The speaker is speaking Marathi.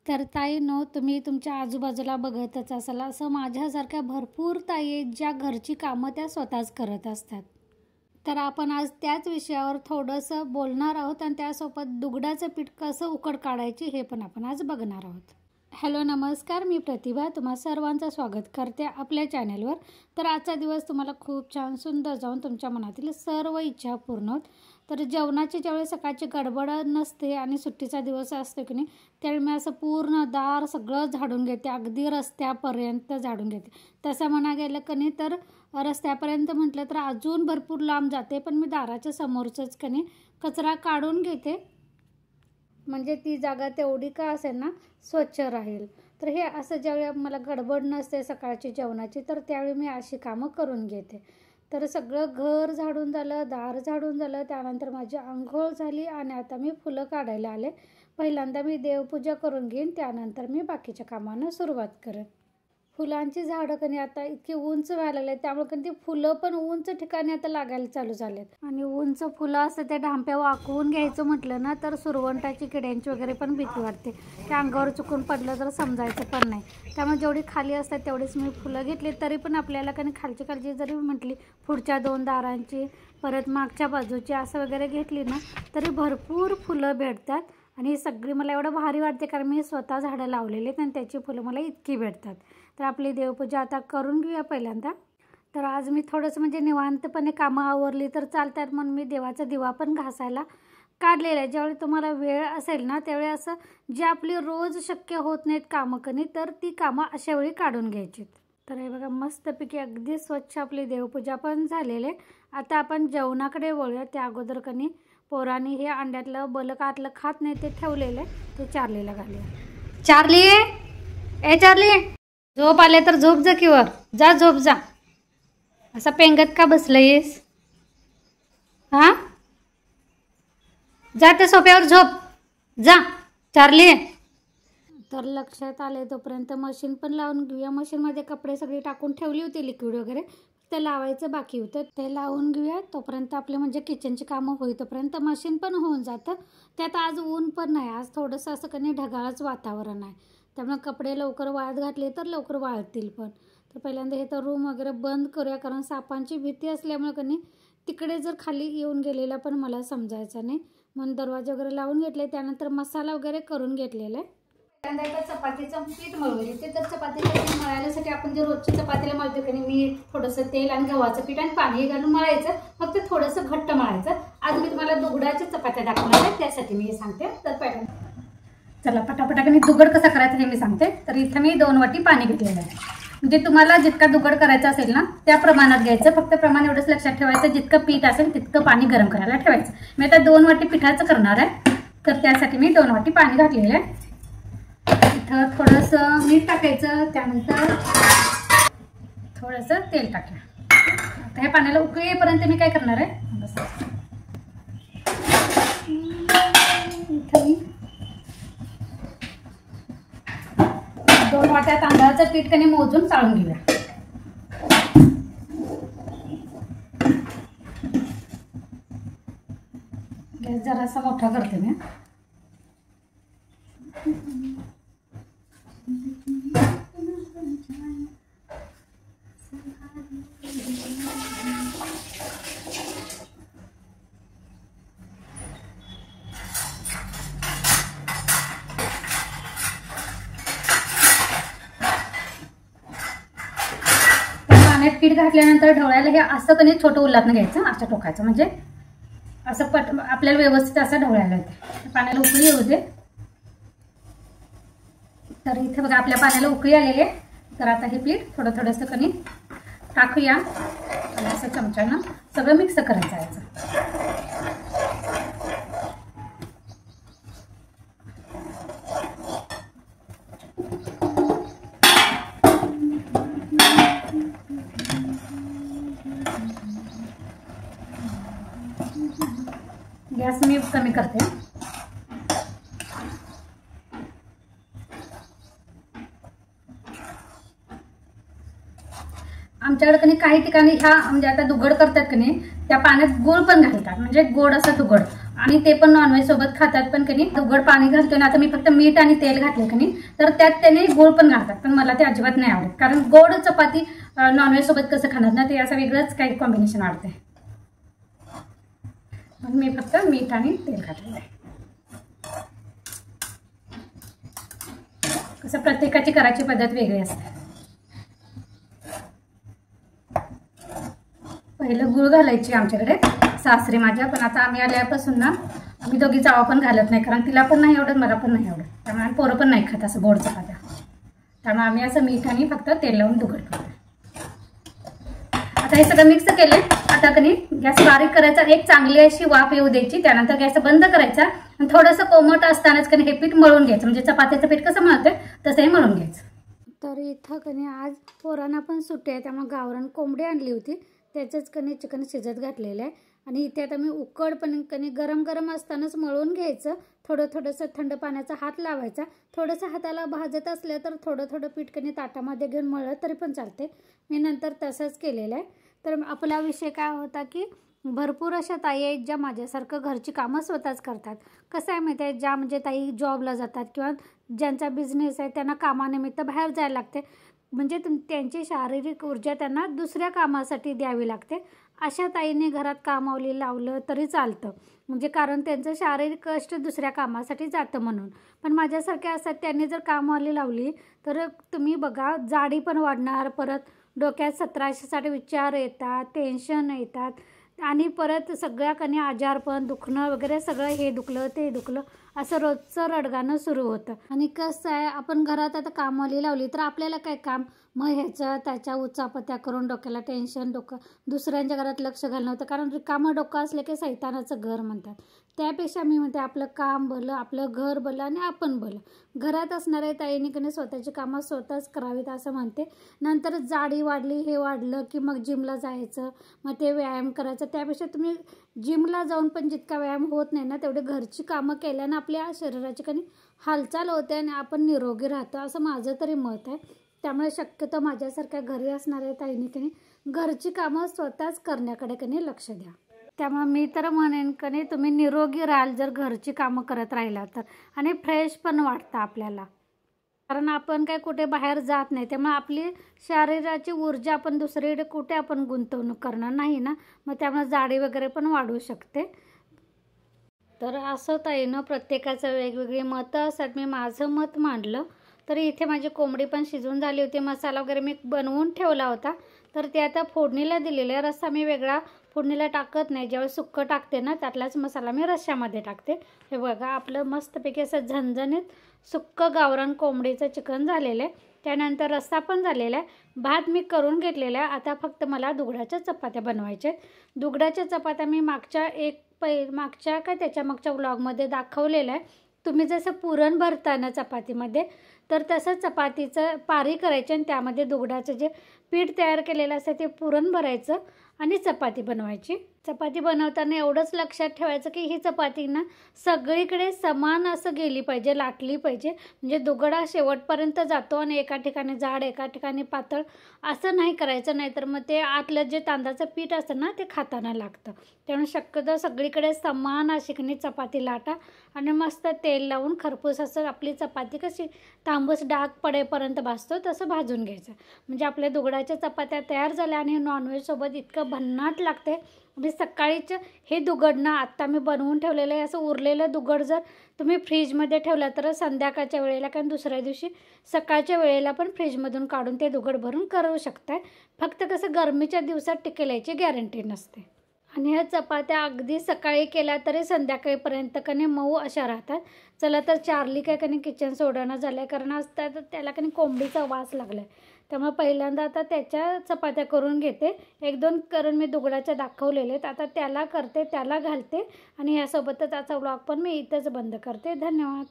तर ताईंनो, तुम्ही तुमच्या आजूबाजूला बघतच असाल, असं माझ्यासारख्या भरपूर ताई आहेत ज्या घरची कामं त्या स्वतःच करत असतात. तर आपण आज त्याच विषयावर थोडंसं बोलणार आहोत आणि त्यासोबत दुगडाचं पीठ कसं उकड काढायची हे पण आपण आज बघणार आहोत. हॅलो नमस्कार, मी प्रतिभा तुम्हा सर्वांचं स्वागत करते आपल्या चॅनलवर. तर आजचा दिवस तुम्हाला खूप छान सुंदर जाऊन तुमच्या मनातील सर्व इच्छा पूर्ण होत. तर जेवणाची ज्यावेळी सकाळची गडबड नसते आणि सुट्टीचा दिवस असतो की नाही, त्यावेळी मी असं पूर्ण दार सगळं झाडून घेते, अगदी रस्त्यापर्यंत झाडून घेते. तसं म्हणा गेलं की नाही तर रस्त्यापर्यंत म्हटलं तर अजून भरपूर लांब जाते, पण मी दाराच्या समोरचंच की नाही कचरा काढून घेते, म्हणजे ती जागा तेवढी का असेल ना स्वच्छ राहील. तर हे असं ज्यावेळी मला गडबड नसते सकाळची जेवणाची, तर त्यावेळी मी अशी कामं करून घेते. तर सगळं घर झाडून झालं, दार झाडून झालं, त्यानंतर माझी अंघोळ झाली आणि आता मी फुलं काढायला आले. पहिल्यांदा मी देवपूजा करून घेईन, त्यानंतर मी बाकीच्या कामांना सुरुवात करेन. फुलांची झाडं कधी आता इतकी उंच व्हायला लागले, त्यामुळे कधी फुलं पण उंच ठिकाणी आता लागायला चालू झालेत. आणि उंच फुलं असतं ते ढांप्या वाकवून घ्यायचं म्हटलं ना तर सुरवंटाची, किड्यांची वगैरे पण भीती वाटते. त्या अंगावर चुकून पडलं तर समजायचं पण नाही. त्यामुळे जेवढी खाली असतात तेवढीच मी फुलं घेतली. तरी पण आपल्याला कधी खालची काळजी जरी म्हटली, पुढच्या 2 दारांची परत मागच्या बाजूची असं वगैरे घेतली ना तरी भरपूर फुलं भेटतात. आणि ही सगळी मला एवढं भारी वाटते, कारण मी स्वतः झाडं लावलेली आहेत आणि त्याची फुलं मला इतकी भेटतात. तर आपली देवपूजा आता करून घेऊया पहिल्यांदा. तर आज मी थोडंसं म्हणजे निवांतपणे कामं आवरली तर चालतात म्हणून मी देवाचा दिवा पण घासायला काढलेला आहे. ज्यावेळी तुम्हाला वेळ असेल ना त्यावेळी असं जे आपली रोज शक्य होत नाहीत कामं कनी, तर ती कामं अशा वेळी काढून घ्यायची. तर हे बघा मस्तपैकी अगदी स्वच्छ आपली देवपूजा पण झालेली आहे. आता आपण जेवणाकडे वळूया. त्या अगोदर कनी पोरांनी हे अंड्यातलं बलक आतलं खात नाही ते ठेवलेलं आहे, ते चार्लीला घालूया. चार्ली, ए चार्ली, झोप आले तर झोप जा की वर जा, झोप जा. असा पेंगत का बसलंयस? हा, जा त्या सोफ्यावर झोप जा चार्ली. तर लक्षात आले तोपर्यंत मशीन पण लावून घेऊया. मशीनमध्ये कपडे सगळे टाकून ठेवली होती, लिक्विड वगैरे ते लावायचं बाकी होतं, ते लावून घेऊया. तोपर्यंत आपले म्हणजे किचनची कामं होईतोपर्यंत मशीन पण होऊन जातं. त्यात आज ऊन पण नाही, आज थोडंसं असं कधी ढगाळच वातावरण आहे, त्यामुळे कपडे लवकर वाळत घातले तर लवकर वाळतील पण. तर पहिल्यांदा हे तर रूम वगैरे बंद करूया, कारण सापांची भीती असल्यामुळे कधी तिकडे जर खाली येऊन गेलेला पण मला समजायचं नाही, म्हणून दरवाजे वगैरे लावून घेतले. त्यानंतर मसाला वगैरे करून घेतलेला आहे. त्यानंतर चपातीचं पीठ मळून घेते. तर चपातीचं पीठ मळायसाठी आपण जे रोजची चपातीला मळतो की नाही, मीठ, थोडंसं तेल आणि गव्हाचं पीठ आणि पाणी घालून मळायचं, फक्त थोडंसं घट्ट मळायचं. आज मी तुम्हाला दुगडाच्या चपात्या दाखवणार आहे, त्यासाठी मी हे सांगते. तर पहिल्यांदा चला पटापटाने दुगड कसा करायचं हे मी सांगते. तर इथं मी 2 वाटी पाणी घेतलेलं आहे. म्हणजे तुम्हाला जितका दुगड करायचा असेल ना त्या प्रमाणात घ्यायचं, फक्त प्रमाण एवढंच लक्षात ठेवायचं, जितकं पीठ असेल तितकं पाणी गरम करायला ठेवायचं. मी आता 2 वाटी पिठाचं करणार आहे, तर त्यासाठी मी 2 वाटी पाणी घातलेलं आहे. इथं थोडंसं मीठ टाकायचं, त्यानंतर थोडंसं तेल टाकलं. आता हे पाण्याला उकळी येईपर्यंत मी काय करणार आहे, बस इथं मी 2 वाट्या तांदळाचं पीठ कणी मोजून चाळून घेऊया. गॅस जरासा मोठा करते मी. पीठ घातल्यानंतर ढवळायला हे असं कधी छोटं उल्हातनं घ्यायचं, असं टोकायचं, म्हणजे असं आपल्याला व्यवस्थित असं ढवळायला येते. पाण्याला उकळी येऊ दे. तर इथे बघा आपल्या पाण्याला उकळी आलेली आहे. तर आता हे पीठ थोडं थोडंसं कणी टाकूया आणि असं चमच्यानं सगळं मिक्स करायचं आहे. गॅस मी कमी करते. आमच्याकडे कधी काही ठिकाणी ह्या म्हणजे आता दुगड करतात की नाही त्या पाण्यात गोड पण घालतात, म्हणजे गोड असं दुगड. आणि ते पण नॉनव्हेज सोबत खातात, पण कधी उघड पाणी घालतोय ना, आता मी फक्त मीठ आणि तेल घातले कधी, तर त्यात त्याने गोड पण घालतात, पण मला ते अजिबात नाही आवडत, कारण गोड चपाती नॉनव्हेज सोबत कसं खाणार ना, ते असं वेगळंच काही कॉम्बिनेशन आवडते. मी फक्त मीठ आणि तेल घातलेलं आहे. कसं प्रत्येकाची करायची पद्धत वेगळी असते. पहिलं गूळ घालायची आमच्याकडे सासरी माझ्या, पण आता आम्ही आल्यापासून ना आम्ही दोघी जावा पण घालत नाही, कारण तिला पण नाही आवडत, मला पण नाही आवडत, त्यामुळे पोरं पण नाही खात असं गोड चपात्या. त्यामुळे आम्ही असं मीठ आणि फक्त तेल लावून दुघड करतो. आता हे सगळं मिक्स केले. आता कधी गॅस बारीक करायचा, एक चांगली अशी वाफ येऊ द्यायची, त्यानंतर गॅस बंद करायचा आणि थोडंसं कोमट असतानाच कधी हे पीठ मळून घ्यायचं, म्हणजे चपात्याचं पीठ कसं मळतंय तसंही मळून घ्यायचं. तर इथं कधी आज पोरांना पण सुट्टी आहे, त्यामुळे गावरान कोंबडी आणली होती, त्याचंच कधी चिकन शिजत घातलेलं आहे. आणि इथे आता मी उकड पण कधी गरम गरम असतानाच मळून घ्यायचं, थोडंसं थंड पाण्याचा हात लावायचा, थोडंसं हाताला भाजत असलं तर थोडं पीठ कधी ताटामध्ये घेऊन मळलं तरी पण चालते. मी नंतर तसंच केलेलं आहे. तर आपला विषय काय होता की भरपूर अशा ताई आहेत ज्या माझ्यासारखं घरची कामं स्वतःच करतात. कसं आहे माहिती आहे, ज्या म्हणजे ताई जॉबला जातात किंवा ज्यांचा बिझनेस आहे त्यांना कामानिमित्त बाहेर जायला लागते, म्हणजे त्यांची शारीरिक ऊर्जा त्यांना दुसऱ्या कामासाठी द्यावी लागते. अशा ताईने घरात कामावली लावलं तरी चालतं, म्हणजे कारण त्यांचं शारीरिक कष्ट दुसऱ्या कामासाठी जातं म्हणून. पण माझ्यासारख्या असतात त्यांनी जर कामवाली लावली तर तुम्ही बघा जाडी पण वाढणार, परत डोक्यात 1760 विचार येतात, टेन्शन येतात, आणि परत सगळ्याकडे आजारपण, दुखणं वगैरे सगळं, हे दुखलं ते दुखलं असं रोजचं रडगाणं सुरू होतं. आणि कसं आहे, आपण घरात आता कामवाली लावली तर आपल्याला काय काम, मग ह्याच्या त्याच्या उचापत्या करून डोक्याला टेन्शन, डोकं दुसऱ्यांच्या घरात लक्ष घालणं होतं, कारण रिकामं डोकं असलं की सैतानाचं घर म्हणतात. त्यापेक्षा मी म्हणते आपलं काम भलं, आपलं घर भलं आणि आपण भलं. घरात असणाऱ्या ताईंनी स्वतःची कामं स्वतःच करावीत असं म्हणते. नंतर जाडी वाढली, हे वाढलं की मग जिमला जायचं, मग ते व्यायाम करायचं. त्यापेक्षा तुम्ही जिमला जाऊन पण जितका व्यायाम होत नाही ना, तेवढे घरची कामं केल्यानं आपल्या शरीराची हालचाल होते आणि आपण निरोगी राहतो, असं माझं तरी मत आहे. त्यामुळे शक्यतो माझ्यासारख्या घरी असणाऱ्या ताईंनी घरची कामं स्वतःच करण्याकडे लक्ष द्या. त्यामुळे मी तर म्हणेन तुम्ही निरोगी राहाल जर घरची कामं करत राहिला तर, आणि फ्रेश पण वाटतं आपल्याला, कारण आपण काय कुठे बाहेर जात नाही, त्यामुळे आपली शरीराची ऊर्जा आपण दुसरीकडे कुठे आपण गुंतवणूक करणार नाही ना, मग त्यामुळे जाडी वगैरे पण वाढू शकते. तर असं ताईनं प्रत्येकाचं वेगवेगळी मतं असतात. मी माझं मत मांडलं. तर इथे माझी कोंबडी पण शिजून झाली होती, मसाला वगैरे मी बनवून ठेवला होता, तर ते आता फोडणीला दिलेलं आहे. रस्सा मी वेगळा फोडणीला टाकत नाही, ज्यावेळेस सुक्कं टाकते ना त्यातलाच मसाला मी रश्श्यामध्ये टाकते. हे बघा आपलं मस्तपैकी असं झणझणीत सुक्कं गावरान कोंबडीचं चिकन झालेलं आहे. त्यानंतर रस्सा पण झालेला आहे, भात मी करून घेतलेला आहे. आता फक्त मला दुगडाच्या चपात्या बनवायच्या आहेत. दुगडाच्या चपात्या मी मागच्या काय त्याच्या मागच्या व्लॉगमध्ये दाखवलेलं आहे. तुम्ही जसं पुरण भरता ना चपातीमध्ये, तर तसं चपातीचं पारी करायची आणि त्यामध्ये दुगडाचं जे पीठ तयार केलेलं असतं ते पुरण भरायचं आणि चपाती बनवायची. चपाती बनवताना एवढंच लक्षात ठेवायचं की ही चपाती ना सगळीकडे समान असं गेली पाहिजे, लाटली पाहिजे, म्हणजे दुगडा शेवटपर्यंत जातो आणि एका ठिकाणी जाड एका ठिकाणी पातळ असं नाही करायचं, नाहीतर मग ते आतलं जे तांदळाचं पीठ असतं ना ते खाताना लागतं. त्यामुळे शक्यतो सगळीकडे समान अशी चपाती लाटा आणि मस्त तेल लावून खरपूस असं आपली चपाती कशी तांबूस डाग पडेपर्यंत भाजतो तसं भाजून घ्यायचं, म्हणजे आपल्या दुगडाच्या चपात्या तयार झाल्या. आणि नॉनव्हेजसोबत इतकं भन्नाट लागते. म्हणजे सकाळीच हे दुगड ना आत्ता मी बनवून ठेवलेलं आहे, असं उरलेलं दुगड जर तुम्ही फ्रीजमध्ये ठेवलं तर संध्याकाळच्या वेळेला कारण दुसऱ्या दिवशी सकाळच्या वेळेला पण फ्रीजमधून काढून ते दुगड भरून करू शकताय. फक्त कसं गरमीच्या दिवसात टिकेल याची गॅरंटी नसते. आणि ह्या चपात्या अगदी सकाळी केल्या तरी संध्याकाळीपर्यंत मऊ अशा राहतात. चला तर चार्ली काय किचन सोडणं झालं आहे, कारण आज त्याला कोंबडीचा वास लागला आहे. त्यामुळे पहिल्यांदा आता त्याच्या चपात्या करून घेते. 1-2 करून मी दुगडाच्या दाखवलेले आहेत. आता त्याला करते, त्याला घालते आणि ह्यासोबतच आजचा व्लॉग पण मी इथंच बंद करते. धन्यवाद.